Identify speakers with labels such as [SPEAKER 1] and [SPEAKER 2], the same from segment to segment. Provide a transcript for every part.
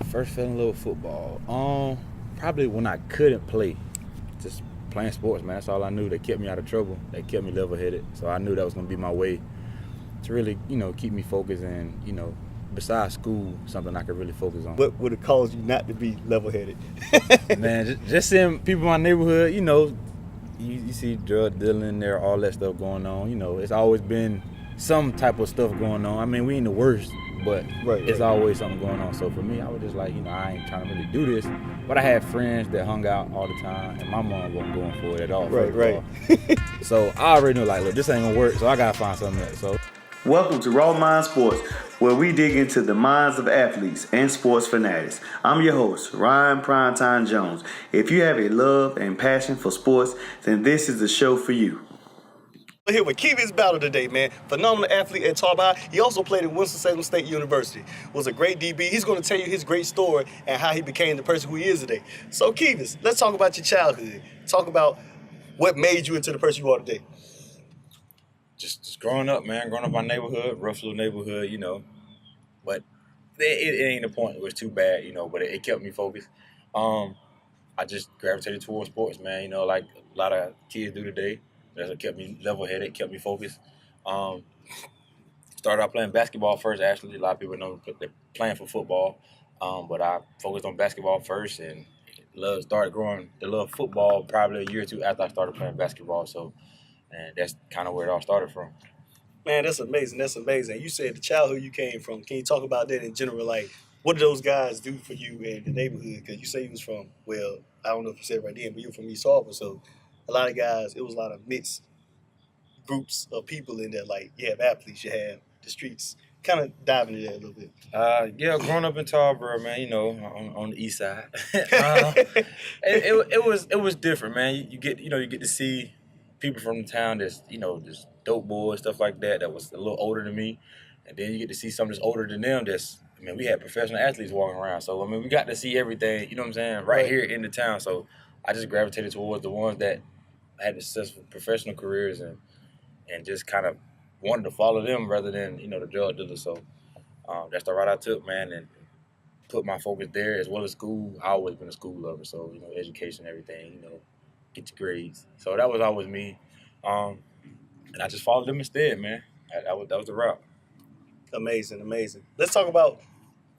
[SPEAKER 1] first fell in love with football. Probably when I couldn't play, just playing sports, man. That's all I knew. They kept me out of trouble. They kept me level-headed. So I knew that was gonna be my way to really, keep me focused and, besides school, something I could really focus on.
[SPEAKER 2] What would have caused you not to be level-headed?
[SPEAKER 1] Man, just seeing people in my neighborhood, you see drug dealing there, all that stuff going on. It's always been some type of stuff going on. I mean, we ain't the worst, but it's always something going on. So for me, I was just like, I ain't trying to really do this. But I had friends that hung out all the time, and my mom wasn't going for it at all.
[SPEAKER 2] Right.
[SPEAKER 1] So I already knew, like, look, this ain't gonna work, so I gotta find something else. So
[SPEAKER 3] welcome to Raw Mnd Sports, where we dig into the minds of athletes and sports fanatics. I'm your host, Ryan Primetime Jones. If you have a love and passion for sports, then this is the show for you.
[SPEAKER 2] We're here with Lakevious Battle today, man. Phenomenal athlete at Top High. He also played at Winston Salem State University. Was a great DB. He's going to tell you his great story and how he became the person who he is today. So, Lakevious, let's talk about your childhood. Talk about what made you into the person you are today.
[SPEAKER 1] Just growing up, man. Growing up in my neighborhood, rough little neighborhood, But it ain't the point. It was too bad, but it kept me focused. I just gravitated towards sports, man, like a lot of kids do today. That's what kept me level-headed, kept me focused. Started out playing basketball first, actually. A lot of people know they're playing for football. But I focused on basketball first and started growing the love of football probably a year or two after I started playing basketball. So, and that's kind of where it all started from.
[SPEAKER 2] Man, that's amazing. That's amazing. You said the childhood you came from. Can you talk about that in general? Like, what did those guys do for you in the neighborhood? Because you say you was from, well, I don't know if you said it right then, but you were from East Hartford. So a lot of guys, it was a lot of mixed groups of people in there. Like, you have athletes, you have the streets. Kind of dive into that a little bit.
[SPEAKER 1] Yeah, growing up in Tarboro, man, on the east side. It was different, man. You get to see people from the town that's, just dope boys, stuff like that, that was a little older than me. And then you get to see some that's older than them we had professional athletes walking around. So, we got to see everything, right here in the town. So I just gravitated towards the ones that had successful professional careers and just kind of wanted to follow them rather than, the drug dealers. So that's the route I took, man, and put my focus there as well as school. I always been a school lover, so, education, everything, get your grades. So that was always me. And I just followed them instead, man. That was the route.
[SPEAKER 2] Amazing. Let's talk about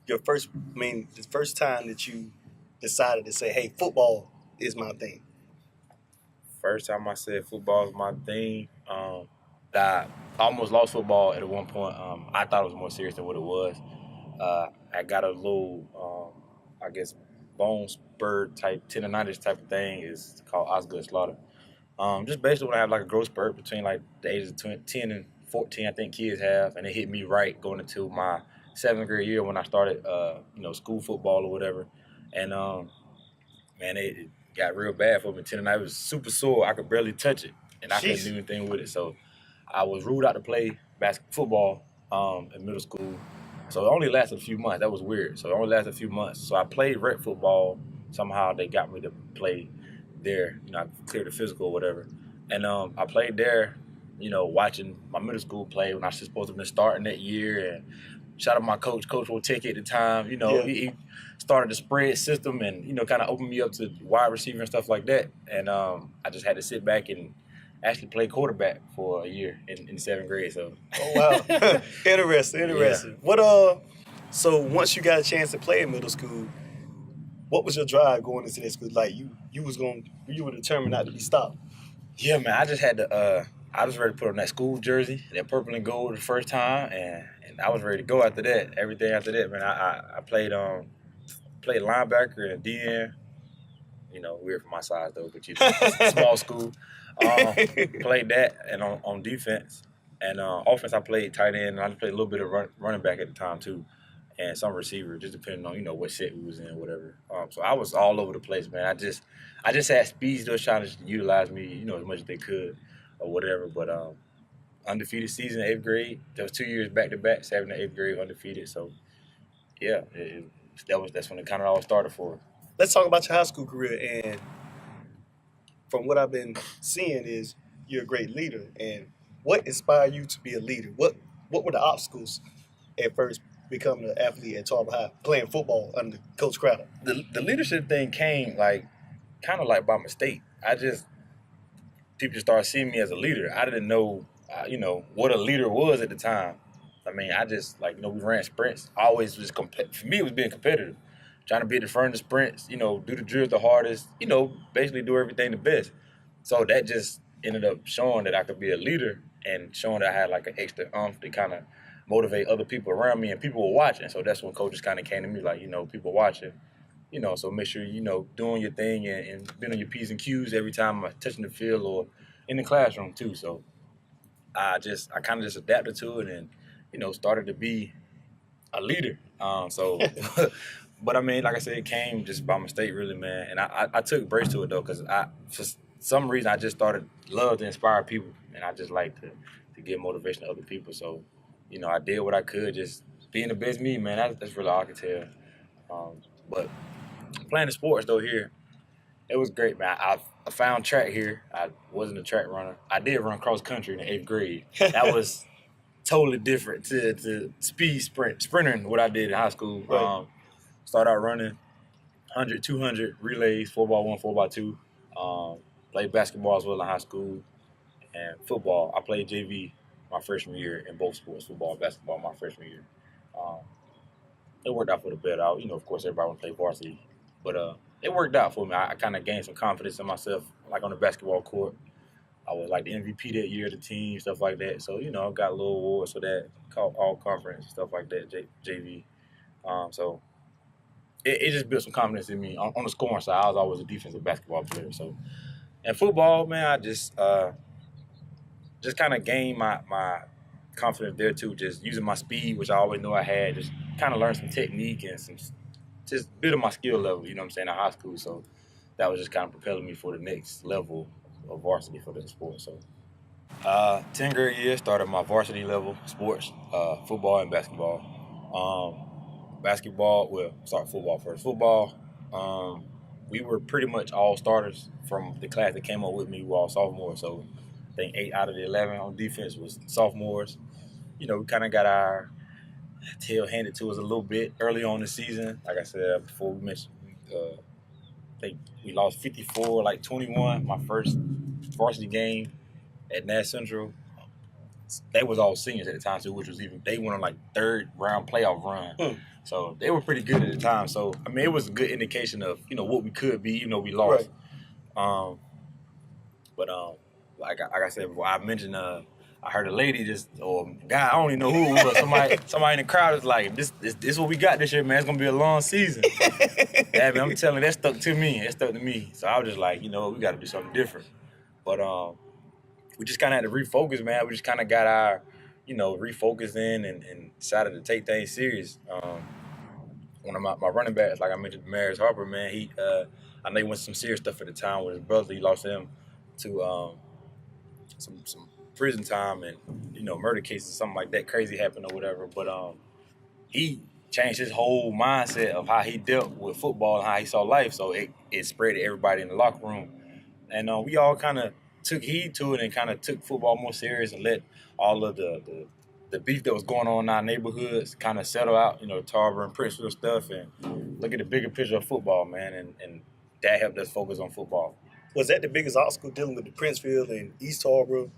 [SPEAKER 2] the first time that you decided to say, hey, football is my thing.
[SPEAKER 1] First time I said football is my thing, I almost lost football at one point. I thought it was more serious than what it was. I got a little, bone spur type, tendonitis type of thing. It's called osgood slaughter. Just basically when I have like a growth spurt between like the ages of 10 and 14, I think kids have, and it hit me right going into my 7th grade year when I started, school football or whatever. And, man, it got real bad for me. Tendonitis was super sore. I could barely touch it, and I couldn't do anything with it. So I was ruled out to play football in middle school. So it only lasted a few months. That was weird. So it only lasted a few months. So I played rec football. Somehow they got me to play there. I cleared the physical or whatever. And I played there, watching my middle school play when I was supposed to have been starting that year. And shout out my coach, Coach Woteke at the time. He started the spread system and, kind of opened me up to wide receiver and stuff like that. And I just had to sit back and actually play quarterback for a year in 7th grade. So.
[SPEAKER 2] Oh, wow. Interesting. Yeah. So once you got a chance to play in middle school, what was your drive going into that school? Like you were determined not to be stopped.
[SPEAKER 1] Yeah, man. I just had to. I was ready to put on that school jersey, that purple and gold the first time, and I was ready to go after that. Everything after that, man. I played linebacker and DN. Weird for my size though, but small school. Played that and on defense and offense. I played tight end and I played a little bit of running back at the time too. And some receiver, just depending on, what set we was in, whatever. So I was all over the place, man. I just had speeds. They were trying to utilize me, as much as they could or whatever. But undefeated season, 8th grade. That was 2 years back-to-back, 7th and 8th grade, undefeated. So, yeah, that's when it kind of all started for us.
[SPEAKER 2] Let's talk about your high school career. And from what I've been seeing is you're a great leader. And what inspired you to be a leader? What were the obstacles at first becoming an athlete at Tarver High, playing football under Coach Crowder?
[SPEAKER 1] The leadership thing came kind of like by mistake. People started seeing me as a leader. I didn't know, what a leader was at the time. I mean, I just we ran sprints. I always was for me, it was being competitive, trying to be at the front of the sprints. Do the drills the hardest. Basically do everything the best. So that just ended up showing that I could be a leader and showing that I had an extra oomph to kind of motivate other people around me, and people were watching. So that's when coaches kind of came to me people watching. So make sure doing your thing and being on your P's and Q's every time I'm touching the field or in the classroom too. So I kind of just adapted to it and started to be a leader. But I mean, like I said, it came just by mistake, really, man. And I took brace to it though, because for some reason I just love to inspire people, and I just like to give motivation to other people. So I did what I could, just being the best me, man. That's really all I can tell. But playing the sports though here, it was great, man. I found track here. I wasn't a track runner. I did run cross country in the 8th grade. That was totally different to sprinting what I did in high school.
[SPEAKER 2] Right.
[SPEAKER 1] Started out running 100, 200 relays, 4x1, 4x2. Played basketball as well in high school, and football. I played JV my freshman year in both sports, football and basketball, my freshman year. It worked out for the better. Of course, everybody want to play varsity, but it worked out for me. I kind of gained some confidence in myself, on the basketball court. I was the MVP that year of the team, stuff like that. So, I got little awards for that, all conference, stuff like that, JV. So it just built some confidence in me. On the scoring side, I was always a defensive basketball player. So, and football, man, I just kind of gained my confidence there too, just using my speed, which I always knew I had, just kind of learned some technique and just building my skill level, in high school. So that was just kind of propelling me for the next level of varsity for the sport. So 10th grade year, started my varsity level sports, football and basketball. Start football first. Football, we were pretty much all starters from the class that came up with me. We were all sophomores, so I think 8 out of the 11 on defense was sophomores. We kind of got our tail handed to us a little bit early on in the season. Like I said before, we mentioned, I think we lost 54-21 my first varsity game at Nash Central. They was all seniors at the time too, they went on 3rd round playoff run. So they were pretty good at the time. So I mean, it was a good indication of what we could be. We lost. Right. But like I said before, I mentioned I heard a lady or guy, I don't even know who it was. Somebody in the crowd was like, "This what we got this year, man. It's gonna be a long season." Yeah, man, I'm telling you, that stuck to me. It stuck to me. So I was just like, we got to do something different. But we just kind of had to refocus, man. We just kind of got our, refocus in and decided to take things serious. One of my running backs, like I mentioned, Maris Harper, man, I know he went some serious stuff at the time with his brother. He lost him to some prison time and murder cases, something like that crazy happened or whatever. But he changed his whole mindset of how he dealt with football and how he saw life. So it spread to everybody in the locker room, and we all kind of took heed to it and kind of took football more serious and let all of the beef that was going on in our neighborhoods kind of settle out. Tarver and Princeville stuff, and look at the bigger picture of football, man, and that helped us focus on football.
[SPEAKER 2] Was that the biggest obstacle dealing with the Princeville and East Harbor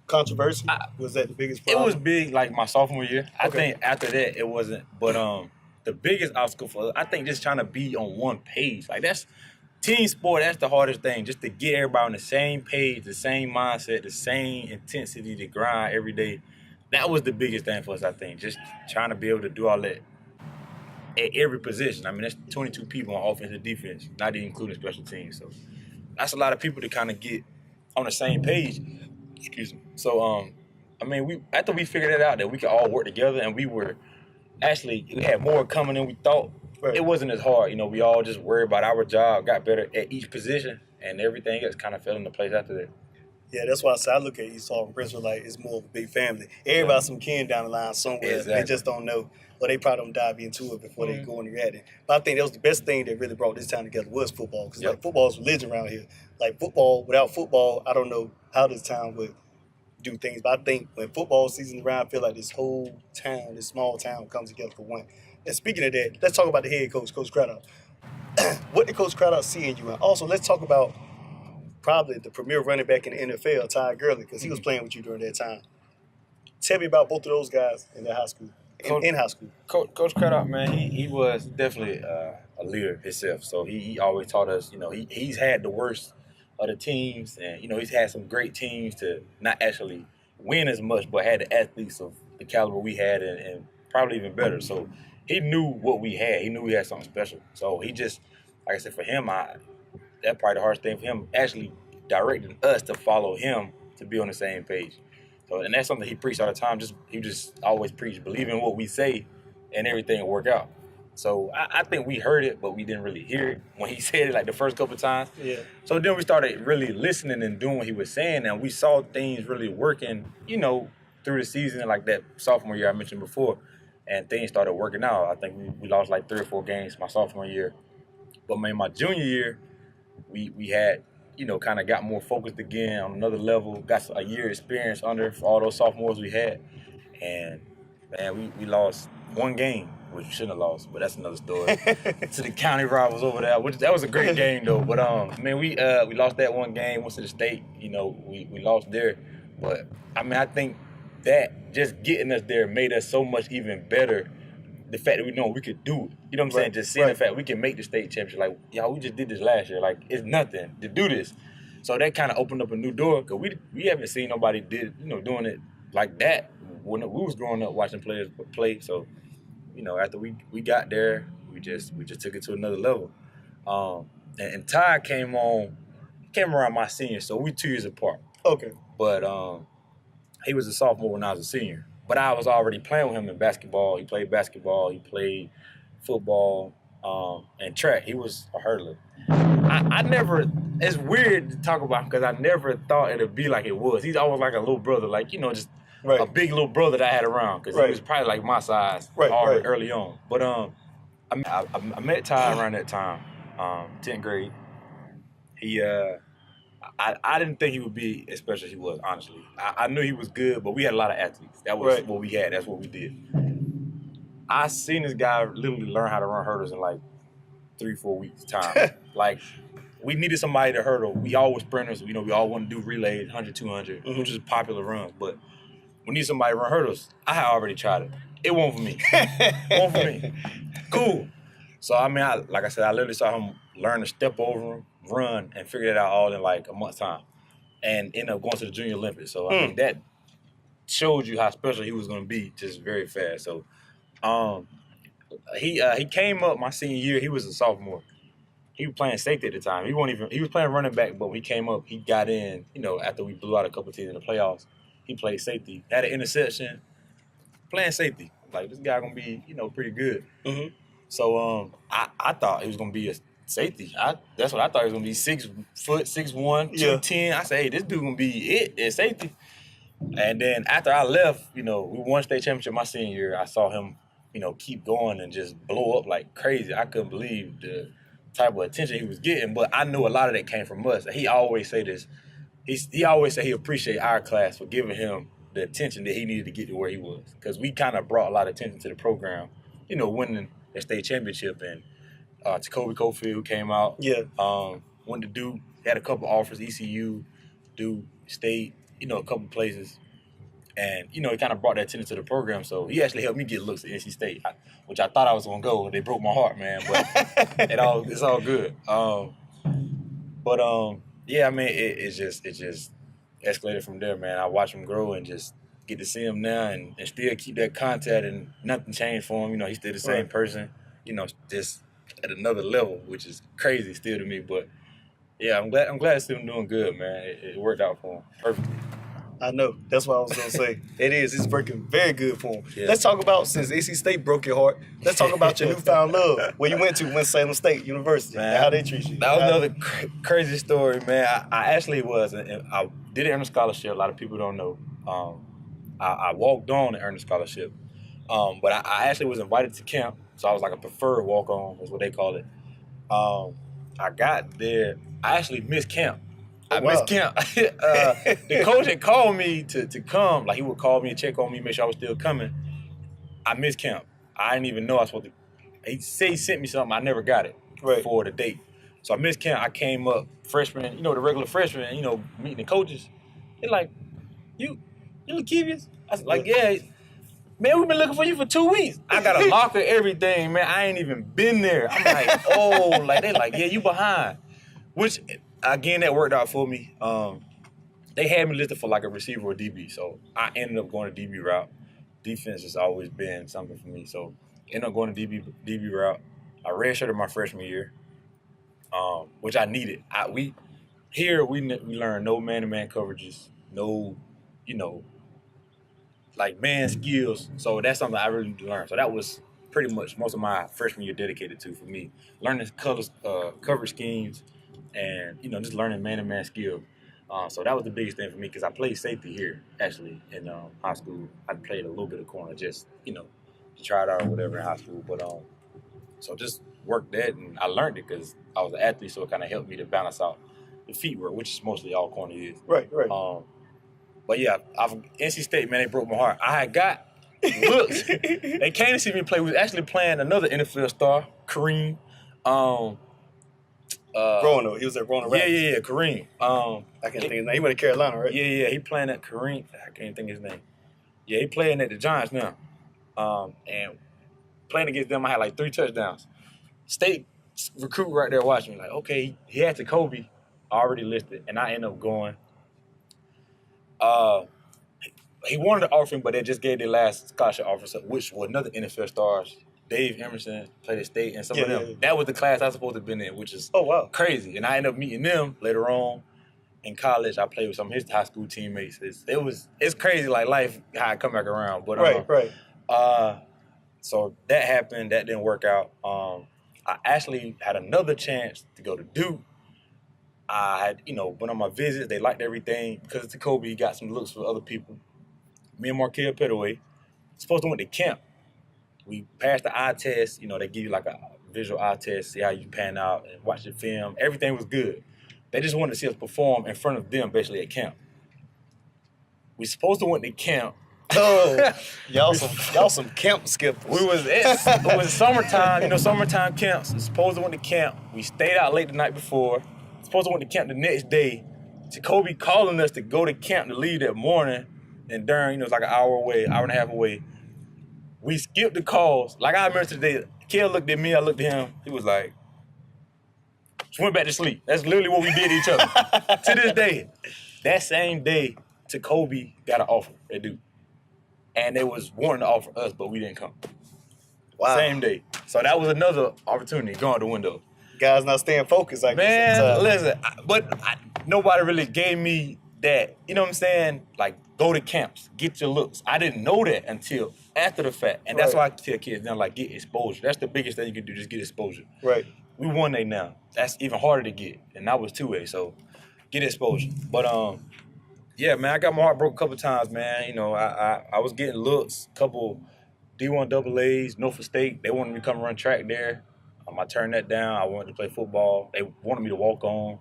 [SPEAKER 2] controversy? Was that the biggest problem?
[SPEAKER 1] It was big my sophomore year.
[SPEAKER 2] Okay.
[SPEAKER 1] I think after that it wasn't. But the biggest obstacle for us, I think, just trying to be on one page. That's team sport. That's the hardest thing, just to get everybody on the same page, the same mindset, the same intensity to grind every day. That was the biggest thing for us, I think. Just trying to be able to do all that at every position. I mean, that's 22 people on offense and defense, not even including special teams. So that's a lot of people to kind of get on the same page. Excuse me. So, I mean, after we figured it out that we could all work together, and we had more coming than we thought. Right. It wasn't as hard. We all just worried about our job, got better at each position, and everything else kind of fell into place after that.
[SPEAKER 2] Yeah, that's why I look at East Harbor and Princeville it's more of a big family. Everybody's some kin down the line somewhere. Exactly. They just don't know, or they probably don't dive into it before they go and react it. But I think that was the best thing that really brought this town together was football, because football is religion around here. Football, without football, I don't know how this town would do things. But I think when football season's around, I feel like this whole town, this small town, comes together for one. And speaking of that, let's talk about the head coach, Coach Craddock. What did Coach Craddock see in you? And also, let's talk about probably the premier running back in the NFL, Ty Gurley, because he was playing with you during that time. Tell me about both of those guys in high school. In high school,
[SPEAKER 1] Coach Craddock, man, he was definitely a leader himself. So he always taught us, he's had the worst of the teams, and he's had some great teams to not actually win as much, but had the athletes of the caliber we had, and probably even better. So he knew what we had. He knew we had something special. So he just, like I said, for him, that probably the hardest thing for him, actually directing us to follow him to be on the same page. So, and that's something he preached all the time. He just always preached, believe in what we say, and everything will work out. So I think we heard it, but we didn't really hear it when he said it, like the first couple of times.
[SPEAKER 2] Yeah.
[SPEAKER 1] So then we started really listening and doing what he was saying, and we saw things really working, through the season, like that sophomore year I mentioned before, and things started working out. I think we lost like 3 or 4 games my sophomore year. But my junior year, we had, kind of got more focused again on another level, got a year experience under for all those sophomores we had. And, man, we lost 1 game, which we shouldn't have lost, but that's another story. To the county rivals over there, which that was a great game, though. But, we lost that 1 game, went to the state, we lost there. But, I think that just getting us there made us so much even better. The fact that we know we could do it. You know what I'm saying? Just seeing the fact we can make the state championship. Like, y'all, we just did this last year. Like, it's nothing to do this. So that kind of opened up a new door, because we haven't seen nobody doing it like that when we was growing up watching players play. So, after we got there, we just took it to another level. And Ty came around my senior, so we 2 years apart.
[SPEAKER 2] Okay.
[SPEAKER 1] But he was a sophomore when I was a senior. But I was already playing with him in basketball. He played basketball. He played football and track. He was a hurdler. I never – it's weird to talk about him because I never thought it would be like it was. He's always like a little brother, like, just a big little brother that I had around, because he was probably like my size early on. But I met Ty around that time, 10th grade. I didn't think he would be as special as he was, honestly. I knew he was good, but we had a lot of athletes. That was what we had. That's what we did. I seen this guy literally learn how to run hurdles in like 3-4 weeks' time. Like, we needed somebody to hurdle. We all were sprinters. We all want to do relays, 100, 200, which is a popular run. But we need somebody to run hurdles. I had already tried it. It wasn't for me. It wasn't for me. Cool. So, like I said, I literally saw him learn to step over him, run, and figure it out all in like a month's time, and ended up going to the Junior Olympics. So that showed you how special he was going to be, just very fast. So he came up my senior year. He was a sophomore. He was playing safety at the time. He was playing running back, but when he came up, he got in. After we blew out a couple teams in the playoffs, he played safety. Had an interception, playing safety. Like, this guy gonna be pretty good. Mm-hmm. So I thought he was gonna be a safety. That's what I thought he was gonna be. 6 foot, 6'1", 210. I said, hey, this dude gonna be it at safety. And then after I left, we won state championship my senior year. I saw him, keep going and just blow up like crazy. I couldn't believe the type of attention he was getting. But I knew a lot of that came from us. He always say this. He always say he appreciate our class for giving him the attention that he needed to get to where he was, because we kind of brought a lot of attention to the program. Winning the state championship, and Jacoby Cofield, who came out. Yeah. Went to Duke, had a couple offers, ECU, Duke, State, a couple places. And, he kind of brought that attention to the program. So he actually helped me get looks at NC State, which I thought I was going to go. They broke my heart, man. But it's all good. It just escalated from there, man. I watched him grow and just get to see him now and still keep that contact, and nothing changed for him. He's still the same person, just at another level, which is crazy still to me. But yeah, I'm glad to see him doing good, man. It worked out for him perfectly.
[SPEAKER 2] I know. That's what I was going to say. It's working very good for him. Yeah. Let's talk about, since NC State broke your heart, let's talk about your newfound love. Where you went to, Winston Salem State University, man, and how they treat you.
[SPEAKER 1] That was another crazy story, man. I actually was, I did earn a scholarship. A lot of people don't know. I walked on and earned a scholarship. But I actually was invited to camp, so I was like a preferred walk-on, is what they call it. I got there. I actually missed camp. I missed camp. The coach had called me to come. Like, he would call me and check on me, make sure I was still coming. I missed camp. I didn't even know I was supposed to. He said he sent me something. I never got it for the date. So I missed camp. I came up freshman, the regular freshman, meeting the coaches. They're like, you Lakevious? I was like, yeah. Man, we've been looking for you for 2 weeks. I got a locker, everything, man. I ain't even been there. I'm like, oh, like, they like, yeah, you behind. Which, again, that worked out for me. They had me listed for like a receiver or DB, so I ended up going to DB route. Defense has always been something for me, so ended up going to DB route. I redshirted my freshman year, which I needed. We learn no man-to-man coverages, no, like man skills. So that's something I really need to learn. So that was pretty much most of my freshman year dedicated to for me, learning coverage schemes, and just learning man-to-man skills. So that was the biggest thing for me because I played safety here actually in high school. I played a little bit of corner just to try it out or whatever in high school. But so just worked that and I learned it because I was an athlete, so it kind of helped me to balance out the feet work, which is mostly all corner is.
[SPEAKER 2] Right.
[SPEAKER 1] But yeah, NC State, man, they broke my heart. I had got looks. They came to see me play. We was actually playing another NFL star, Kareem.
[SPEAKER 2] Roanoke. He was at Roanoke.
[SPEAKER 1] Yeah, Kareem.
[SPEAKER 2] I can't think of his name. He went to Carolina, right?
[SPEAKER 1] Yeah, he playing at Kareem. I can't think of his name. Yeah, he playing at the Giants now. And playing against them, I had like 3 touchdowns. State recruit right there watching me, like, okay, he had Jacoby already listed, and I ended up going. He wanted to offer him, but they just gave their last scholarship offer, which were another NFL stars. Dave Emerson played at State, and some of them. Yeah. That was the class I was supposed to have been in, which is crazy. And I ended up meeting them later on in college. I played with some of his high school teammates. It's crazy, like life, how I come back around. But
[SPEAKER 2] right.
[SPEAKER 1] So that happened. That didn't work out. I actually had another chance to go to Duke. I had, went on my visits. They liked everything. Because of Jacoby, he got some looks for other people. Me and Markel Petaway supposed to went to camp. We passed the eye test. They give you like a visual eye test, see how you pan out and watch the film. Everything was good. They just wanted to see us perform in front of them, basically at camp. We supposed to went to camp.
[SPEAKER 2] Oh, y'all some camp skippers.
[SPEAKER 1] It was summertime. Summertime camps. We supposed to went to camp. We stayed out late the night before. Supposed to went to camp the next day. Jacoby calling us to go to camp to leave that morning, and during it was like an hour and a half away. We skipped the calls. Like I remember today, Kel looked at me, I looked at him. He was like, just went back to sleep. That's literally what we did to each other. To this day, that same day, Jacoby got an offer at Duke. And they was wanting to offer us, but we didn't come.
[SPEAKER 2] Wow.
[SPEAKER 1] Same day. So that was another opportunity going out the window.
[SPEAKER 2] Guys not staying focused like
[SPEAKER 1] this.
[SPEAKER 2] Man,
[SPEAKER 1] listen, nobody really gave me that, you know what I'm saying? Like, go to camps, get your looks. I didn't know that until after the fact. And that's why I tell kids now, like, get exposure. That's the biggest thing you can do, just get exposure.
[SPEAKER 2] Right.
[SPEAKER 1] We 1A now. That's even harder to get. And I was 2A, so get exposure. But, yeah, man, I got my heart broke a couple times, man. I was getting looks, couple D1 AA's, Norfolk State. They wanted me to come run track there. I turned that down. I wanted to play football. They wanted me to walk on.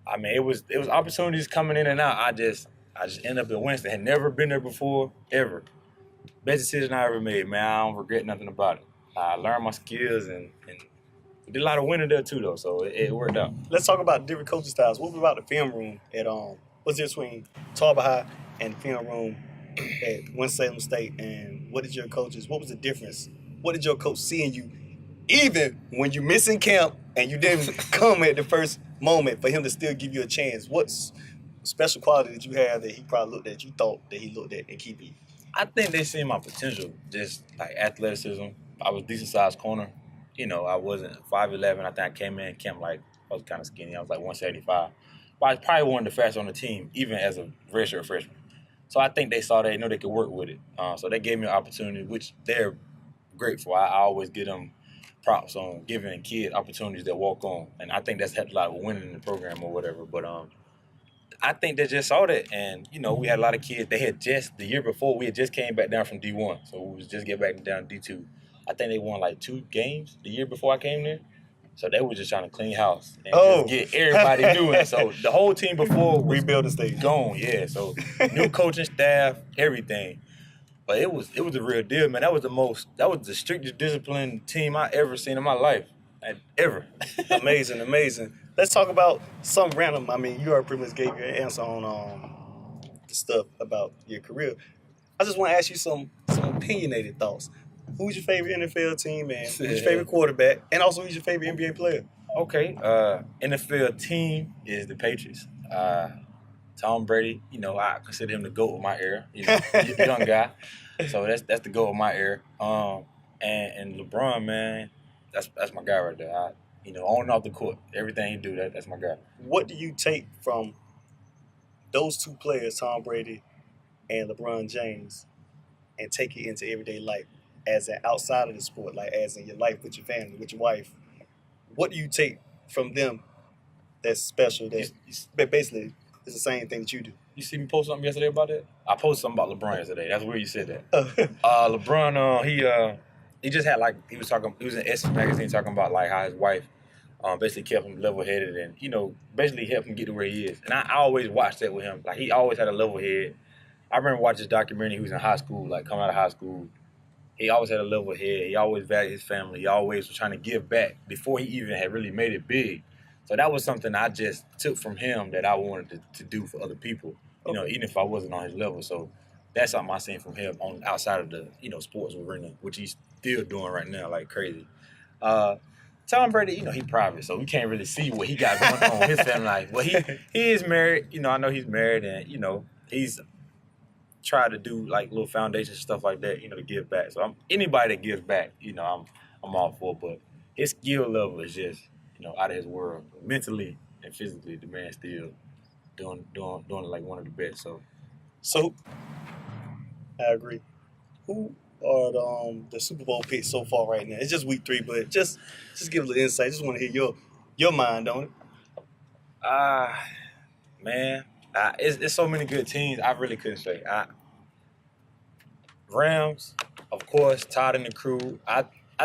[SPEAKER 1] I mean, it was opportunities coming in and out. I just ended up at Winston. Had never been there before, ever. Best decision I ever made, man. I don't regret nothing about it. I learned my skills and did a lot of winning there too, though. So it worked out.
[SPEAKER 2] Let's talk about different coaching styles. What about the film room at what's the difference between Tarver High and the film room at Winston Salem State? And what was the difference? What did your coach see in you, even when you missing camp and you didn't come at the first moment, for him to still give you a chance? What's special quality that you have that he probably looked at, you thought that he looked at and keep you?
[SPEAKER 1] I think they seen my potential, just like athleticism. I was decent sized corner. I wasn't 5'11". I think I came in camp like I was kind of skinny. I was like 175. But I was probably one of the fastest on the team, even as a redshirt freshman. So I think they saw that, they could work with it. So they gave me an opportunity, which they're grateful. I always give them props on giving kids opportunities that walk on. And I think that's helped a lot with winning in the program or whatever. But I think they just saw that. And, we had a lot of kids. They had the year before, we had just came back down from D1. So we was just getting back down to D2. I think they won like 2 games the year before I came there. So they were just trying to clean house and
[SPEAKER 2] Oh.
[SPEAKER 1] just get everybody doing it. So the whole team before was
[SPEAKER 2] Rebuild the stage.
[SPEAKER 1] gone, yeah. So new coaching staff, everything. But it was a real deal, man. That was the strictest disciplined team I ever seen in my life. Ever.
[SPEAKER 2] Amazing, amazing. Let's talk about some random. I mean, you already pretty much gave your answer on the stuff about your career. I just want to ask you some opinionated thoughts. Who's your favorite NFL team, and who's your favorite quarterback, and also who's your favorite NBA player?
[SPEAKER 1] Okay, NFL team is the Patriots. Tom Brady, I consider him the GOAT of my era. Young guy, so that's the GOAT of my era. And LeBron, man, that's my guy right there. On and off the court, everything he do, that's my guy.
[SPEAKER 2] What do you take from those two players, Tom Brady and LeBron James, and take it into everyday life as an outside of the sport, like as in your life with your family, with your wife? What do you take from them that's special, that basically is the same thing that you do?
[SPEAKER 1] You see me post something yesterday about that? I posted something about LeBron yesterday. That's where you said that. LeBron, he just had he was in Essence magazine talking about like how his wife basically kept him level-headed and, basically helped him get to where he is. And I always watched that with him. Like, he always had a level head. I remember watching this documentary. He was in high school, like coming out of high school. He always had a level head. He always valued his family. He always was trying to give back before he even had really made it big. So that was something I just took from him that I wanted to do for other people, even if I wasn't on his level. So that's something I seen from him on outside of the, sports arena, which he's still doing right now like crazy. Tom Brady, he private, so we can't really see what he got going on in his family life. But he is married. I know he's married, and, he's tried to do, like, little foundations and stuff like that, to give back. So anybody that gives back, I'm all for. But his skill level is just, out of his world. Mentally and physically, the man's still doing it like one of the best.
[SPEAKER 2] So I agree. Who are the Super Bowl picks so far right now? It's just week 3, but just give a little insight. Just want to hear your mind on it.
[SPEAKER 1] Man, it's so many good teams. I really couldn't say. Rams, of course, Todd and the crew. I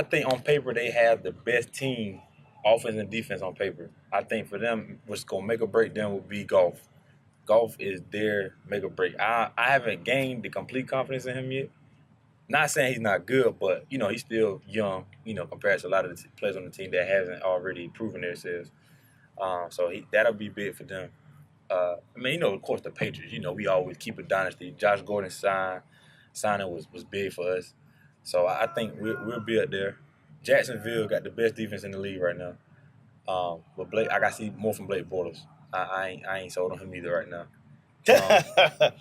[SPEAKER 1] think on paper they have the best team, offense and defense on paper. I think for them, what's going to make or break them will be golf. Golf is their make or break. I haven't gained the complete confidence in him yet. Not saying he's not good, but, he's still young, compared to a lot of the players on the team that hasn't already proven themselves. So that'll be big for them. Of course, the Patriots, we always keep a dynasty. Josh Gordon signing was big for us. So I think we'll be up there. Jacksonville got the best defense in the league right now. But Blake, I got to see more from Blake Bortles. I ain't sold on him either right now. It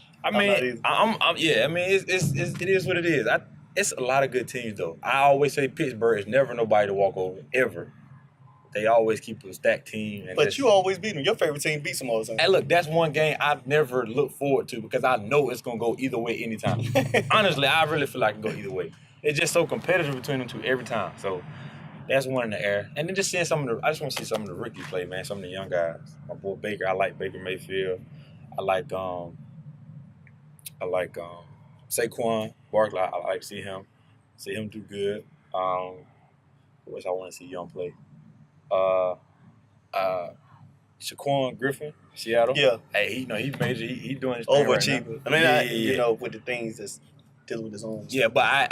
[SPEAKER 1] is what it is. It's a lot of good teams, though. I always say Pittsburgh is never nobody to walk over, ever. They always keep a stacked team.
[SPEAKER 2] But you always beat them. Your favorite team beats them all the time.
[SPEAKER 1] Hey, look, that's one game I've never looked forward to because I know it's going to go either way anytime. Honestly, I really feel like it can go either way. It's just so competitive between them two every time. So that's one in the air. And then just seeing I just want to see some of the rookies play, man, some of the young guys. My boy Baker, I like Baker Mayfield. I like Saquon Barkley. I like to see him do good. Who else I want to see young play? Shaquan Griffin, Seattle.
[SPEAKER 2] Yeah.
[SPEAKER 1] Hey, he's major. He doing his thing
[SPEAKER 2] overachiever.
[SPEAKER 1] Right now.
[SPEAKER 2] With the things that's dealing with his own.
[SPEAKER 1] Yeah, but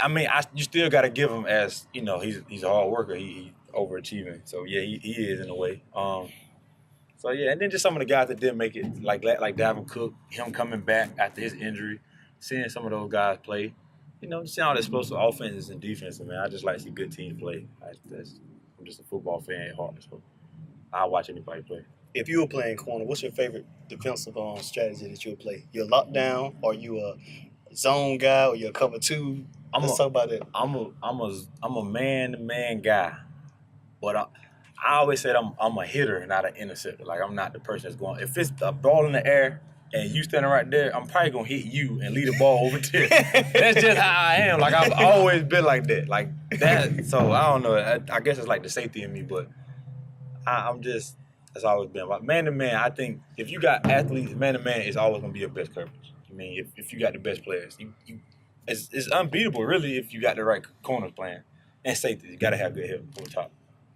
[SPEAKER 1] you still got to give him as he's a hard worker. He overachieving. So yeah, he is in a way. So yeah, and then just some of the guys that didn't make it, like Dalvin Cook, him coming back after his injury, seeing some of those guys play. Seeing all the explosive offenses and defenses, man. I just like to see good teams play. I'm just a football fan at heart, so I'll watch anybody play.
[SPEAKER 2] If you were playing corner, what's your favorite defensive strategy that you'll play? You're lockdown, or you a zone guy, or you're a cover 2? Let's talk about that.
[SPEAKER 1] I'm a man-to-man guy, but I always said I'm a hitter, not an interceptor. Like, I'm not the person that's going. If it's a ball in the air and you standing right there, I'm probably gonna hit you and lead the ball over there. That's just how I am. Like, I've always been like that. Like that. So I don't know. I guess it's like the safety in me, but I'm just. That's always been. Like, man to man, I think if you got athletes, man to man is always gonna be your best coverage. If you got the best players, it's unbeatable really if you got the right corners playing and safety. You gotta have good help on top.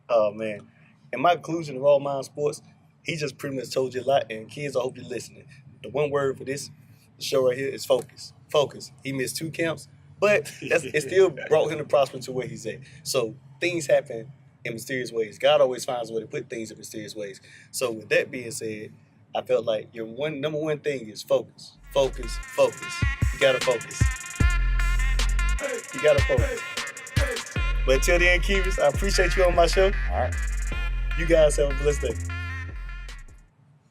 [SPEAKER 2] Oh man, And my conclusion to Raw Mnd Sports, he just pretty much told you a lot. And kids, I hope you're listening. The one word for this show right here is focus. Focus. He missed 2 camps, but it still brought him to prosper to where he's at. So things happen in mysterious ways. God always finds a way to put things in mysterious ways. So with that being said, I felt like your number one thing is focus. Focus. Focus. You gotta focus. You gotta focus. But until then, Keevis, I appreciate you on my show.
[SPEAKER 1] All right.
[SPEAKER 2] You guys have a blessed day.